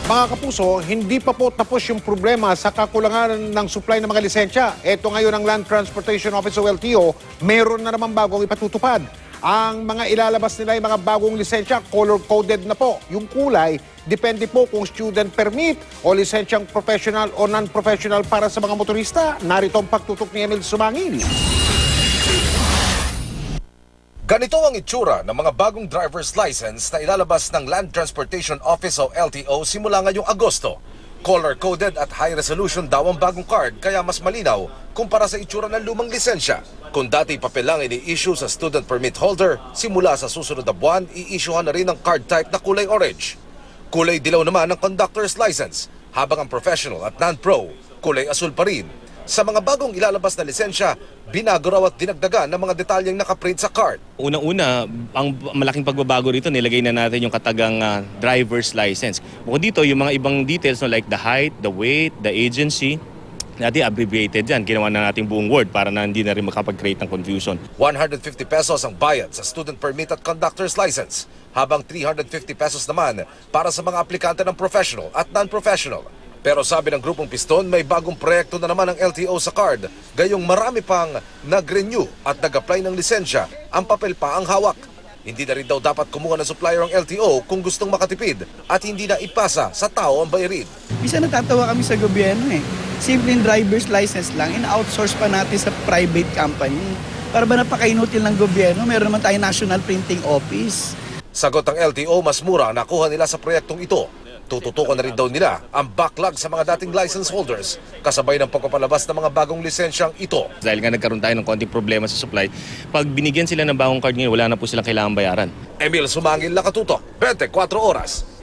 Mga kapuso, hindi pa po tapos yung problema sa kakulangan ng supply ng mga lisensya. Ito ngayon ang Land Transportation Office o LTO, meron na naman bagong ipatutupad. Ang mga ilalabas nila yung mga bagong lisensya, color-coded na po. Yung kulay, depende po kung student permit o lisensyang professional o non-professional para sa mga motorista. Narito ang pagtutok ni Emil Sumangil. Ganito ang itsura ng mga bagong driver's license na ilalabas ng Land Transportation Office o LTO simula ngayong Agosto. Color-coded at high-resolution daw ang bagong card kaya mas malinaw kumpara sa itsura ng lumang lisensya. Kung dati papel lang ini-issue sa student permit holder, simula sa susunod na buwan, i-issuehan na rin ang card type na kulay orange. Kulay dilaw naman ang conductor's license, habang ang professional at non-pro, kulay asul pa rin. Sa mga bagong ilalabas na lisensya, binago raw at dinagdagan ng mga detalyeng nakaprint sa card. Unang-una, ang malaking pagbabago rito, nilagay na natin yung katagang driver's license. Bukod dito, yung mga ibang details like the height, the weight, the agency, dati abbreviated yan. Ginawa na natin buong word para na hindi na rin makapag-create ng confusion. 150 pesos ang bayad sa student permit at conductor's license, habang 350 pesos naman para sa mga aplikante ng professional at non-professional. Pero sabi ng Grupong Piston, may bagong proyekto na naman ang LTO sa card, gayong marami pang nag-renew at nag-apply ng lisensya, ang papel pa ang hawak. Hindi na rin daw dapat kumuha ng supplier ang LTO kung gustong makatipid at hindi na ipasa sa tao ang bayarin. Bisa natatawa kami sa gobyerno Simpleng driver's license lang, in-outsource pa natin sa private company. Para ba napaka-inutil ng gobyerno, meron naman tayong National Printing Office. Sagot ng LTO, mas mura ang nakuha nila sa proyektong ito. Tututukan na rin daw nila ang backlog sa mga dating license holders kasabay ng pagpapalabas ng mga bagong lisensyang ito. Dahil nga nagkaroon tayo ng konting problema sa supply, pag binigyan sila ng bagong card ngayon, wala na po silang kailangan bayaran. Emil Sumangil, Nakatutok, 24 Oras.